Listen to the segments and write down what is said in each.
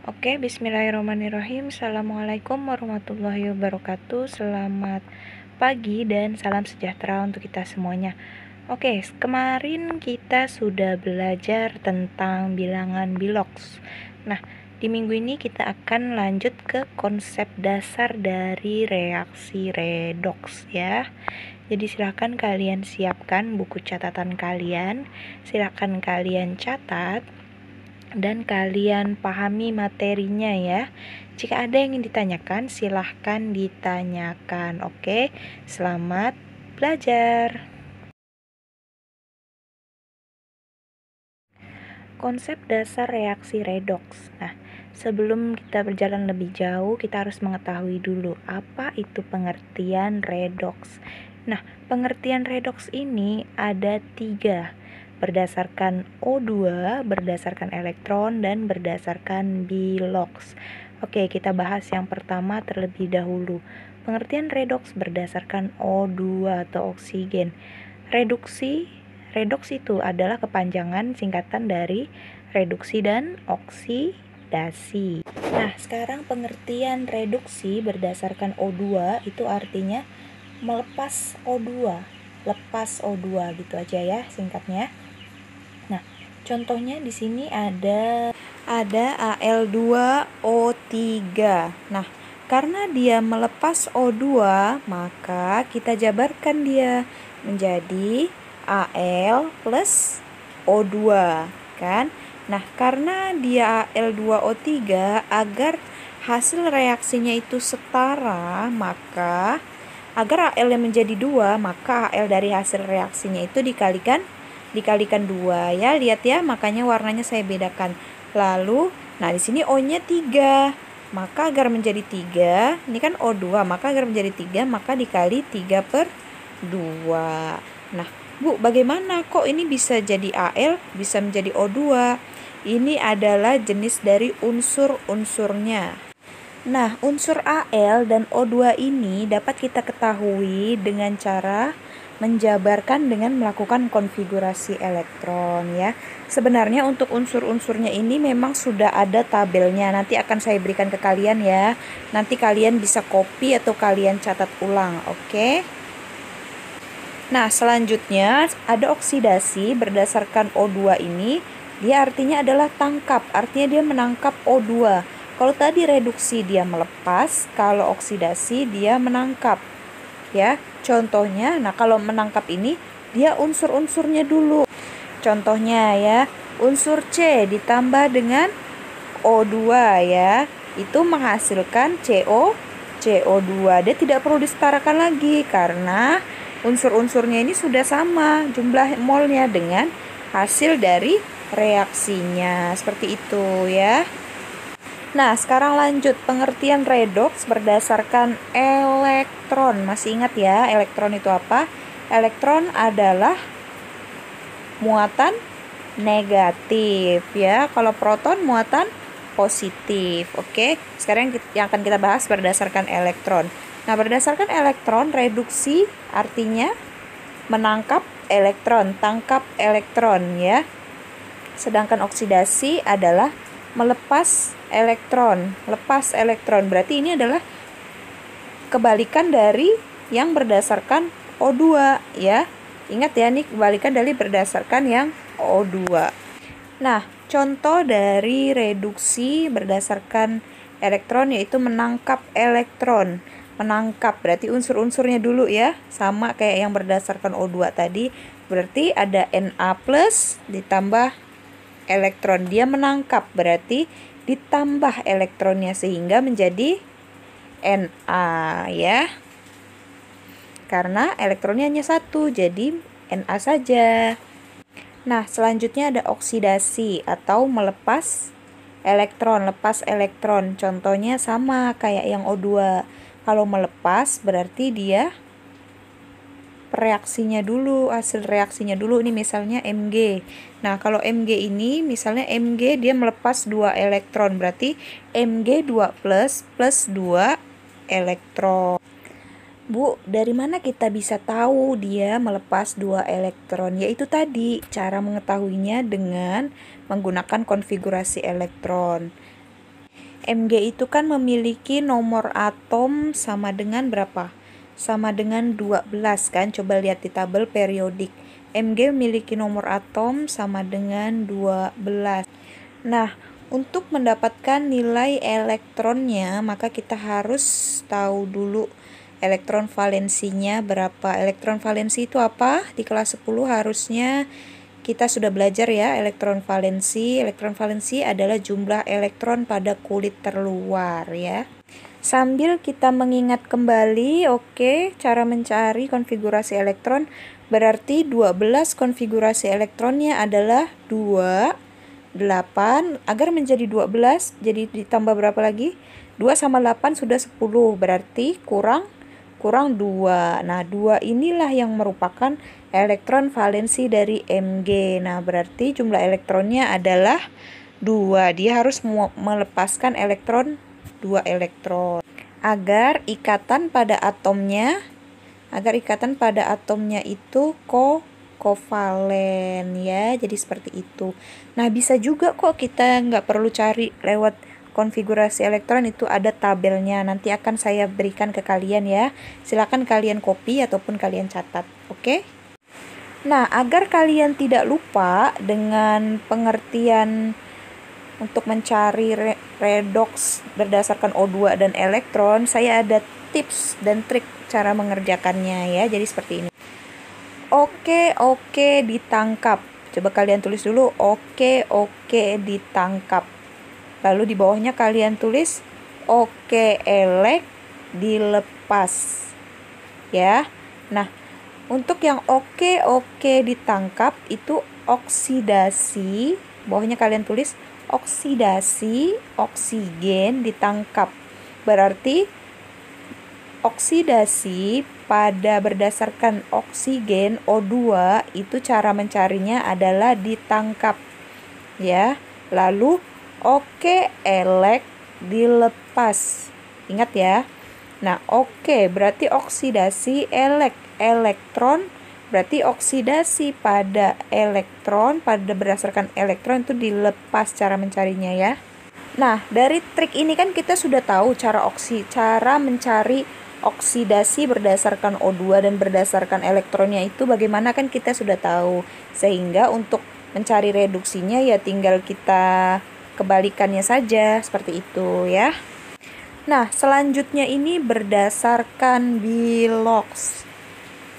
Oke, bismillahirrahmanirrahim. Assalamualaikum warahmatullahi wabarakatuh. Selamat pagi dan salam sejahtera untuk kita semuanya. Oke, kemarin kita sudah belajar tentang bilangan Bilox. Nah, di minggu ini kita akan lanjut ke konsep dasar dari reaksi redox ya. Jadi silakan kalian siapkan buku catatan kalian, silakan kalian catat dan kalian pahami materinya ya. Jika ada yang ingin ditanyakan, silahkan ditanyakan. Oke, selamat belajar. Konsep dasar reaksi redoks. Nah, sebelum kita berjalan lebih jauh, kita harus mengetahui dulu apa itu pengertian redoks. Nah, pengertian redoks ini ada 3, berdasarkan O2, berdasarkan elektron, dan berdasarkan Bilox. Oke, kita bahas yang pertama terlebih dahulu. Pengertian redoks berdasarkan O2 atau oksigen. Redoks itu adalah kepanjangan singkatan dari reduksi dan oksidasi. Nah, sekarang pengertian reduksi berdasarkan O2 itu artinya melepas O2, lepas O2 gitu aja ya singkatnya. Nah, contohnya di sini ada Al2O3. Nah, karena dia melepas O2, maka kita jabarkan dia menjadi Al plus O2 kan. Nah, karena dia Al2O3, agar hasil reaksinya itu setara, maka agar Al yang menjadi 2, maka Al dari hasil reaksinya itu dikalikan 2 ya. Lihat ya, makanya warnanya saya bedakan. Lalu, nah di sini O-nya 3. Maka agar menjadi 3, ini kan O2, maka agar menjadi 3, maka dikali 3/2. Nah, Bu, bagaimana kok ini bisa jadi Al, bisa menjadi O2? Ini adalah jenis dari unsur-unsurnya. Nah, unsur Al dan O2 ini dapat kita ketahui dengan cara menjabarkan dengan melakukan konfigurasi elektron ya. Sebenarnya untuk unsur-unsurnya ini memang sudah ada tabelnya. Nanti akan saya berikan ke kalian ya. Nanti kalian bisa copy atau kalian catat ulang, oke? Nah, selanjutnya ada oksidasi berdasarkan O2 ini. Dia artinya adalah tangkap, artinya dia menangkap O2. Kalau tadi reduksi dia melepas, kalau oksidasi dia menangkap. Ya, contohnya, nah kalau menangkap ini dia unsur-unsurnya dulu. Contohnya ya, unsur C ditambah dengan O2 ya, itu menghasilkan CO2. Dia tidak perlu disetarakan lagi karena unsur-unsurnya ini sudah sama jumlah molnya dengan hasil dari reaksinya. Seperti itu ya. Nah, sekarang lanjut pengertian redoks berdasarkan elektron. Masih ingat ya, elektron itu apa? Elektron adalah muatan negatif ya. Kalau proton muatan positif. Oke, sekarang yang akan kita bahas berdasarkan elektron. Nah, berdasarkan elektron, reduksi artinya menangkap elektron, tangkap elektron ya. Sedangkan oksidasi adalah melepas elektron, lepas elektron. Berarti ini adalah kebalikan dari yang berdasarkan O2 ya. Ingat ya, nih kebalikan dari berdasarkan yang O2. Nah, contoh dari reduksi berdasarkan elektron yaitu menangkap elektron. Menangkap berarti unsur-unsurnya dulu ya, sama kayak yang berdasarkan O2 tadi. Berarti ada Na plus ditambah elektron, dia menangkap berarti ditambah elektronnya sehingga menjadi Na ya. Karena elektronnya hanya 1, jadi Na saja. Nah, selanjutnya ada oksidasi atau melepas elektron, lepas elektron. Contohnya sama kayak yang O2. Kalau melepas berarti dia reaksinya dulu, hasil reaksinya dulu. Ini misalnya Mg. Nah, kalau Mg ini misalnya Mg dia melepas 2 elektron, berarti Mg 2 plus 2 elektron. Bu, dari mana kita bisa tahu dia melepas 2 elektron? Yaitu tadi, cara mengetahuinya dengan menggunakan konfigurasi elektron. Mg itu kan memiliki nomor atom sama dengan berapa? Sama dengan 12 kan? Coba lihat di tabel periodik. Mg memiliki nomor atom sama dengan 12. Nah, untuk mendapatkan nilai elektronnya, maka kita harus tahu dulu elektron valensinya berapa. Elektron valensi itu apa? Di kelas 10 harusnya kita sudah belajar ya elektron valensi. Elektron valensi adalah jumlah elektron pada kulit terluar ya. Sambil kita mengingat kembali, oke, cara mencari konfigurasi elektron berarti 12 konfigurasi elektronnya adalah 2, 8, agar menjadi 12, jadi ditambah berapa lagi? 2 sama 8 sudah 10, berarti kurang 2. Nah, 2 inilah yang merupakan elektron valensi dari Mg. Nah, berarti jumlah elektronnya adalah 2. Dia harus melepaskan 2 elektron. Agar ikatan pada atomnya itu kovalen ya. Jadi seperti itu. Nah, bisa juga kok kita nggak perlu cari lewat konfigurasi elektron, itu ada tabelnya. Nanti akan saya berikan ke kalian ya. Silakan kalian copy ataupun kalian catat. Oke? Nah, agar kalian tidak lupa dengan pengertian untuk mencari redoks berdasarkan O2 dan elektron, saya ada tips dan trik cara mengerjakannya ya. Jadi seperti ini. Oke, ditangkap. Coba kalian tulis dulu, oke, ditangkap. Lalu di bawahnya kalian tulis, oke, elek, dilepas. Ya. Nah, untuk yang oke, ditangkap itu oksidasi. Bawahnya kalian tulis oksidasi, oksigen ditangkap. Berarti oksidasi pada berdasarkan oksigen O2 itu cara mencarinya adalah ditangkap. Ya. Lalu oke, elek, dilepas. Ingat ya. Nah, oke berarti oksidasi, elek, elektron, berarti oksidasi pada elektron, pada berdasarkan elektron itu dilepas cara mencarinya ya. Nah, dari trik ini kan kita sudah tahu cara mencari oksidasi berdasarkan O2 dan berdasarkan elektronnya itu bagaimana, kan kita sudah tahu. Sehingga untuk mencari reduksinya ya tinggal kita kebalikannya saja, seperti itu ya. Nah, selanjutnya ini berdasarkan Bilox.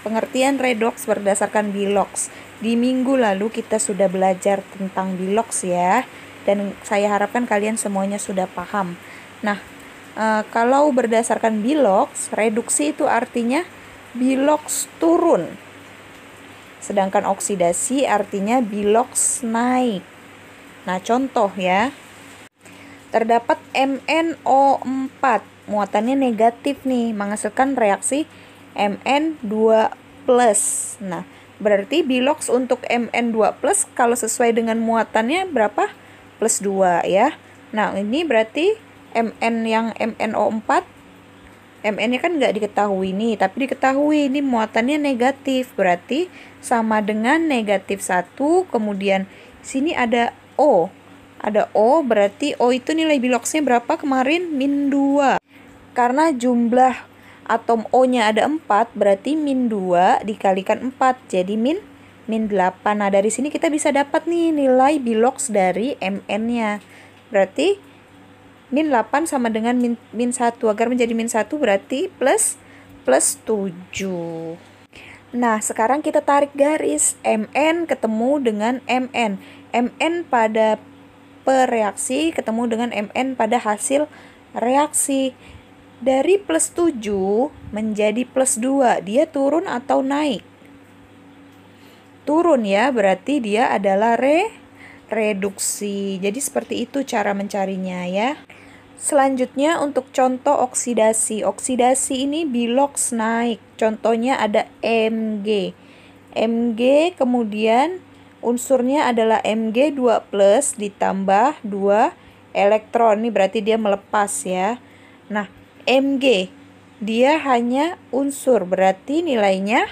Pengertian redoks berdasarkan Bilox. Di minggu lalu kita sudah belajar tentang Bilox ya. Dan saya harapkan kalian semuanya sudah paham. Nah, kalau berdasarkan Bilox, reduksi itu artinya Bilox turun. Sedangkan oksidasi artinya Bilox naik. Nah, contoh ya. Terdapat MnO4, muatannya negatif nih, menghasilkan reaksi Mn2+. Nah, berarti Bilox untuk Mn2+ kalau sesuai dengan muatannya berapa? Plus 2 ya. Nah, ini berarti Mn yang MnO4, Mn-nya kan nggak diketahui nih, tapi diketahui ini muatannya negatif, berarti sama dengan negatif 1, kemudian sini ada O. Ada O, berarti O itu nilai Biloxnya berapa kemarin? -2. Karena jumlah atom O-nya ada 4, berarti -2 dikalikan 4, jadi -8. Nah, dari sini kita bisa dapat nih nilai Bilox dari Mn-nya. Berarti -8 sama dengan -1. Agar menjadi -1 berarti plus 7. Nah, sekarang kita tarik garis. Mn ketemu dengan Mn. Mn pada pereaksi ketemu dengan Mn pada hasil reaksi. Dari plus 7 menjadi plus 2. Dia turun atau naik? Turun ya, berarti dia adalah reduksi. Jadi seperti itu cara mencarinya ya. Selanjutnya untuk contoh oksidasi. Oksidasi ini Bilox naik. Contohnya ada Mg. Mg kemudian unsurnya adalah Mg2+ ditambah 2 elektron. Ini berarti dia melepas ya. Nah, Mg dia hanya unsur, berarti nilainya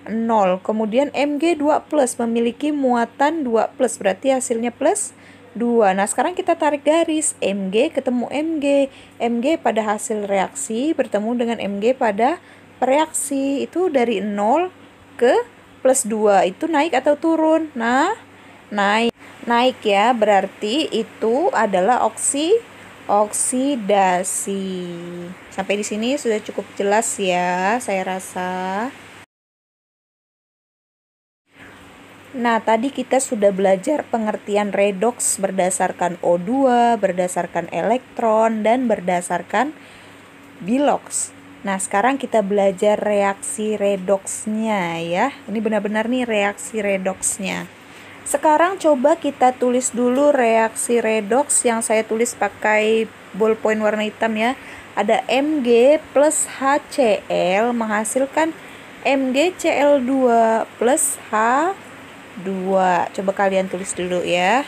0. Kemudian Mg2+ memiliki muatan 2+, berarti hasilnya plus 2. Nah, sekarang kita tarik garis. Mg ketemu Mg. Mg pada hasil reaksi bertemu dengan Mg pada pereaksi. Itu dari 0 ke plus 2. Itu naik atau turun? Nah, naik. Naik ya, berarti itu adalah oksidasi. Sampai di sini sudah cukup jelas ya, saya rasa. Nah, tadi kita sudah belajar pengertian redoks berdasarkan O2, berdasarkan elektron, dan berdasarkan biloks. Nah, sekarang kita belajar reaksi redoksnya ya. Ini benar-benar nih reaksi redoksnya. Sekarang coba kita tulis dulu reaksi redoks yang saya tulis pakai ballpoint warna hitam ya. Ada Mg plus HCl menghasilkan MgCl2 plus H2. Coba kalian tulis dulu ya.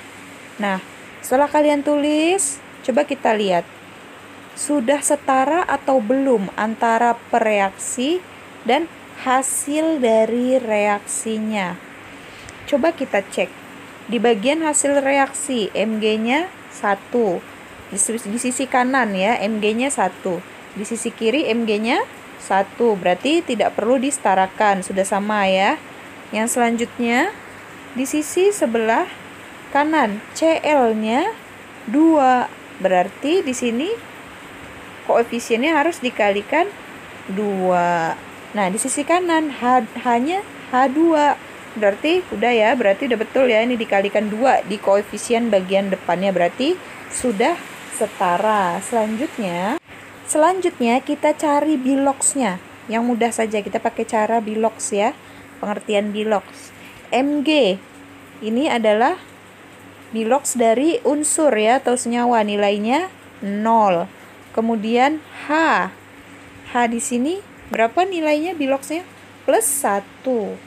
Nah, setelah kalian tulis, coba kita lihat. Sudah setara atau belum antara pereaksi dan hasil dari reaksinya? Coba kita cek. Di bagian hasil reaksi, Mg-nya 1. Di sisi kanan ya, Mg-nya 1. Di sisi kiri, Mg-nya 1. Berarti tidak perlu disetarakan, sudah sama ya. Yang selanjutnya, di sisi sebelah kanan, Cl-nya 2. Berarti di sini koefisiennya harus dikalikan 2. Nah, di sisi kanan, H-nya H2. Berarti udah ya, berarti udah betul ya, ini dikalikan 2 di koefisien bagian depannya, berarti sudah setara. Selanjutnya kita cari biloksnya. Yang mudah saja, kita pakai cara biloks ya. Pengertian biloks. Mg ini adalah biloks dari unsur ya atau senyawa, nilainya 0. Kemudian H di sini berapa nilainya biloksnya? Plus 1.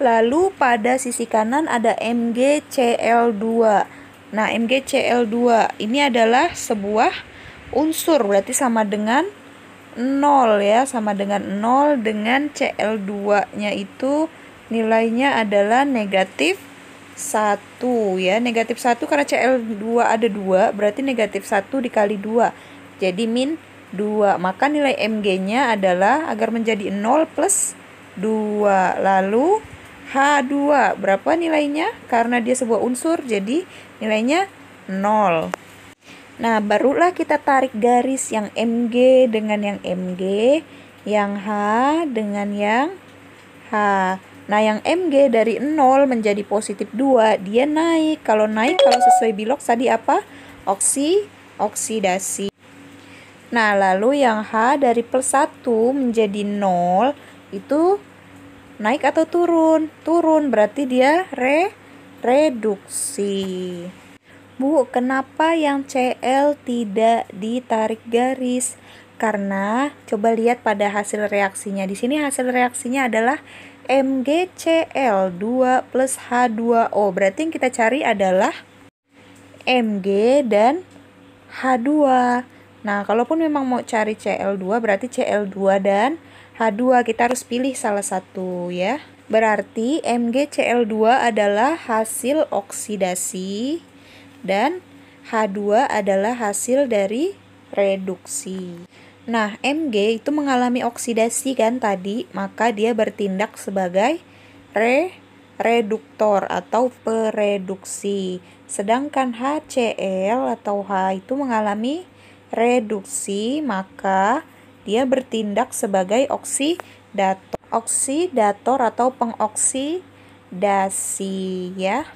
Lalu pada sisi kanan ada MgCl2. Nah, MgCl2 ini adalah sebuah unsur, berarti sama dengan 0 ya, sama dengan 0 dengan Cl2-nya itu nilainya adalah negatif 1 ya. Negatif 1 karena Cl2 ada 2, berarti negatif 1 dikali 2. Jadi min 2. Maka nilai Mg-nya adalah agar menjadi 0 plus 2. Lalu H2 berapa nilainya? Karena dia sebuah unsur jadi nilainya 0. Nah, barulah kita tarik garis yang Mg dengan yang Mg, yang H dengan yang H. Nah, yang Mg dari 0 menjadi positif 2, dia naik. Kalau naik, kalau sesuai biloks tadi apa? Oksidasi. Nah, lalu yang H dari plus 1 menjadi 0, itu naik atau turun? Turun, berarti dia reduksi. Bu, kenapa yang Cl tidak ditarik garis? Karena coba lihat pada hasil reaksinya. Di sini hasil reaksinya adalah MgCl2 plus H2O. Berarti yang kita cari adalah Mg dan H2. Nah, kalaupun memang mau cari Cl2, berarti Cl2 dan H2, kita harus pilih salah satu ya. Berarti MgCl2 adalah hasil oksidasi dan H2 adalah hasil dari reduksi. Nah, Mg itu mengalami oksidasi kan tadi, maka dia bertindak sebagai reduktor atau pereduksi. Sedangkan HCl atau H itu mengalami reduksi, maka dia bertindak sebagai oksidator atau pengoksidasi ya.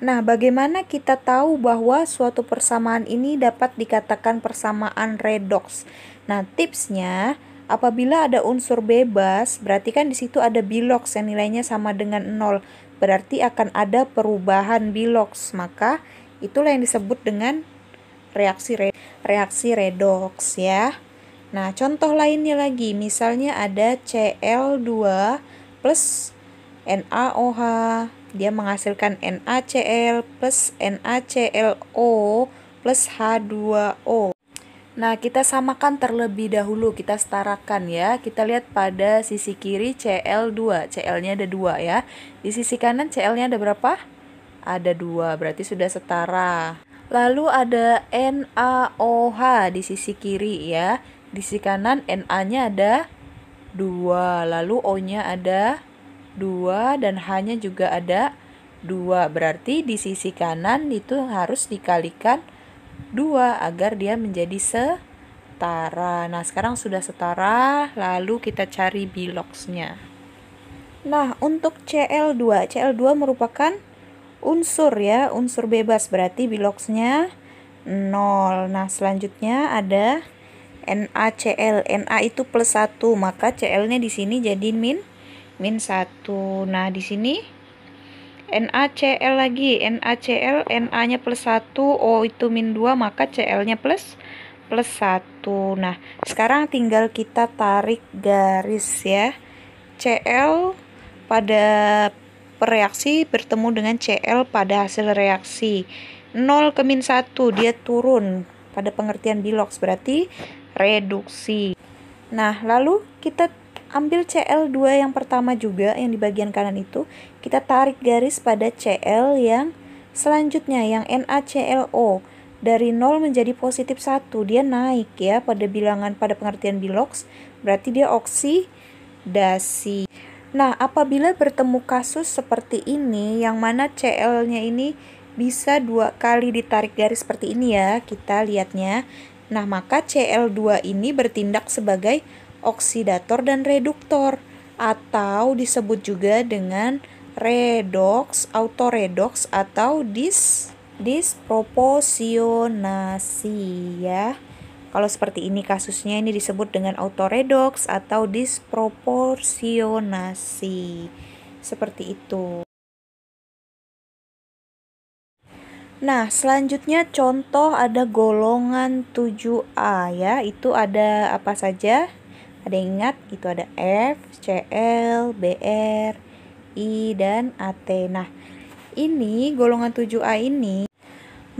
Nah, bagaimana kita tahu bahwa suatu persamaan ini dapat dikatakan persamaan redoks? Nah, tipsnya apabila ada unsur bebas, berarti kan di situ ada biloks yang nilainya sama dengan 0. Berarti akan ada perubahan biloks. Maka itulah yang disebut dengan reaksi redoks ya. Nah, contoh lainnya lagi, misalnya ada Cl2 plus NaOH, dia menghasilkan NaCl plus NaClO plus H2O. Nah, kita samakan terlebih dahulu, kita setarakan ya. Kita lihat pada sisi kiri Cl2, Cl-nya ada 2 ya. Di sisi kanan Cl-nya ada berapa? ada 2, berarti sudah setara. Lalu ada NaOH di sisi kiri ya. Di sisi kanan Na-nya ada 2, lalu O-nya ada 2 dan H-nya juga ada 2. Berarti di sisi kanan itu harus dikalikan 2 agar dia menjadi setara. Nah, sekarang sudah setara, lalu kita cari biloxnya. Nah, untuk Cl2 merupakan unsur ya, unsur bebas, berarti biloxnya 0. Nah, selanjutnya ada NaCl. Na itu plus 1, maka Cl-nya di sini jadi min 1. Nah, di sini NaCl lagi. NaCl, Na-nya plus 1, O itu min 2, maka Cl-nya plus 1. Nah, sekarang tinggal kita tarik garis ya. Cl pada reaksi bertemu dengan Cl pada hasil reaksi. 0 ke min 1, dia turun pada pengertian bilox, berarti reduksi. Nah, lalu kita ambil Cl2 yang pertama juga, yang di bagian kanan itu. Kita tarik garis pada Cl yang selanjutnya, yang NaClO. Dari 0 menjadi positif 1, dia naik ya pada bilangan, pada pengertian bilox, berarti dia oksidasi. Nah, apabila bertemu kasus seperti ini, yang mana Cl-nya ini bisa 2 kali ditarik garis seperti ini ya, kita lihatnya. Nah, maka Cl2 ini bertindak sebagai oksidator dan reduktor, atau disebut juga dengan redoks, autoredoks, atau disproporsionasi ya. Kalau seperti ini kasusnya, ini disebut dengan autoredoks atau disproporsionasi. Seperti itu. Nah, selanjutnya contoh ada golongan 7A ya. Itu ada apa saja? Ada yang ingat? Itu ada F, Cl, Br, I, dan At. Nah, ini golongan 7A ini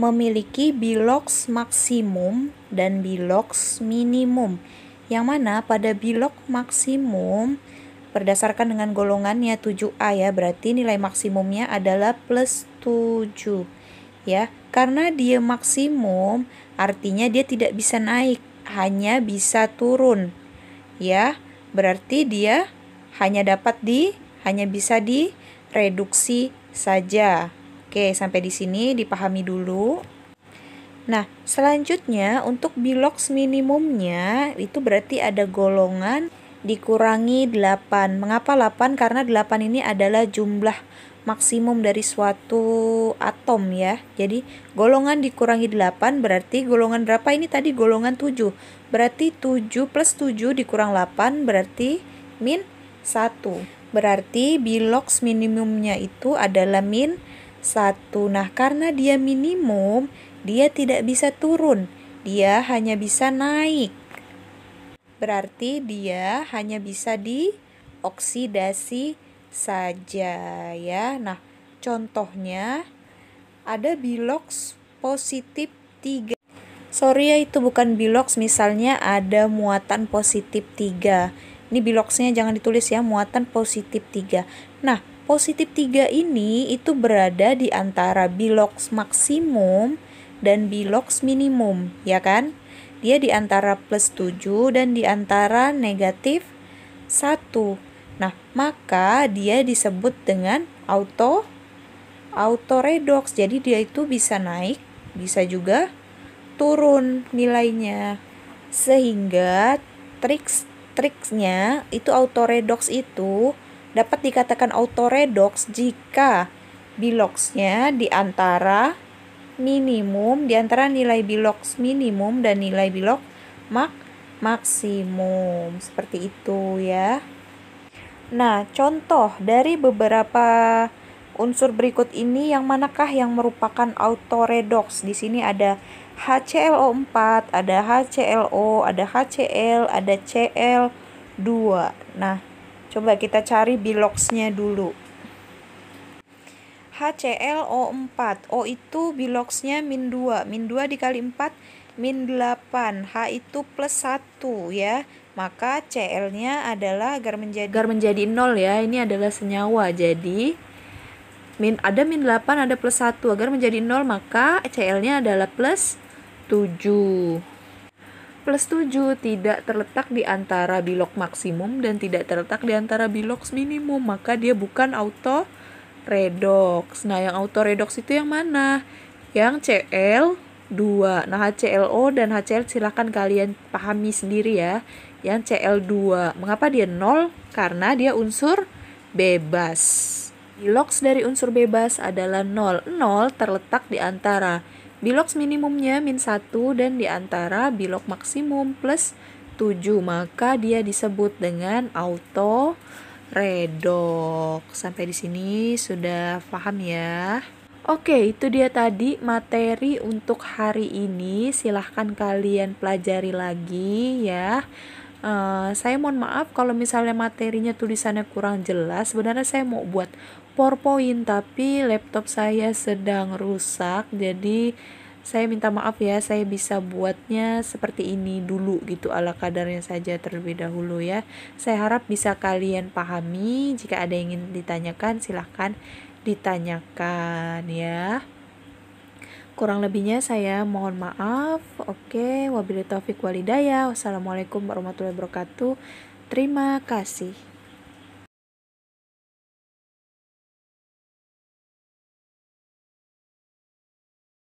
memiliki bilox maksimum dan bilox minimum. Yang mana pada bilox maksimum berdasarkan dengan golongannya 7A ya, berarti nilai maksimumnya adalah plus 7 ya. Karena dia maksimum, artinya dia tidak bisa naik, hanya bisa turun ya. Berarti dia hanya bisa direduksi saja. Oke, sampai di sini dipahami dulu. Nah, selanjutnya untuk bilox minimumnya itu berarti ada golongan dikurangi 8. Mengapa 8? Karena 8 ini adalah jumlah maksimum dari suatu atom ya. Jadi golongan dikurangi 8 berarti golongan berapa ini tadi? Golongan 7. Berarti 7 plus 7 dikurang 8 berarti min 1. Berarti bilox minimumnya itu adalah min 1. Nah, karena dia minimum, dia tidak bisa turun. Dia hanya bisa naik. Berarti dia hanya bisa dioksidasi saja ya. Nah, contohnya ada bilox positif 3. Sorry ya, itu bukan bilox, misalnya ada muatan positif 3. Ini biloxnya jangan ditulis ya, muatan positif 3. Nah, positif 3 ini itu berada di antara bilox maksimum dan bilox minimum, ya kan? Dia di antara plus 7 dan di antara negatif 1. Nah, maka dia disebut dengan autoredoks. Jadi dia itu bisa naik, bisa juga turun nilainya. Sehingga triksnya itu autoredoks itu dapat dikatakan autoredoks jika biloxnya di antara nilai bilox minimum dan nilai bilox maksimum. Seperti itu ya. Nah, contoh dari beberapa unsur berikut ini yang manakah yang merupakan autoredoks? Di sini ada HClO4, ada HClO, ada HCl, ada Cl2. Nah, coba kita cari biloxnya dulu. HClO4, O itu biloxnya min 2. Min 2 dikali 4, min 8. H itu plus 1 ya. Maka Cl-nya adalah agar menjadi 0 ya. Ini adalah senyawa. Jadi, Ada min 8, ada plus 1. Agar menjadi 0, maka CL-nya adalah plus 7. Plus 7 tidak terletak di antara bilog maksimum dan tidak terletak di antara bilog minimum, maka dia bukan auto redox. Nah, yang auto redox itu yang mana? Yang CL2. Nah, HClO dan HCl silakan kalian pahami sendiri ya. Yang CL2, mengapa dia 0? Karena dia unsur bebas. Bilogs dari unsur bebas adalah 0. 0 terletak di antara bilogs minimumnya min 1 dan di antara bilog maksimum plus 7. Maka dia disebut dengan auto redox. Sampai di sini sudah paham ya? Oke, itu dia tadi materi untuk hari ini. Silahkan kalian pelajari lagi ya. Saya mohon maaf kalau misalnya materinya tulisannya kurang jelas. Sebenarnya saya mau buat PowerPoint tapi laptop saya sedang rusak, jadi saya minta maaf ya, saya bisa buatnya seperti ini dulu gitu, ala kadarnya saja terlebih dahulu ya. Saya harap bisa kalian pahami. Jika ada yang ingin ditanyakan silahkan ditanyakan ya. Kurang lebihnya saya mohon maaf. Oke, wabillahi taufik walhidayah. Wassalamualaikum warahmatullahi wabarakatuh. Terima kasih.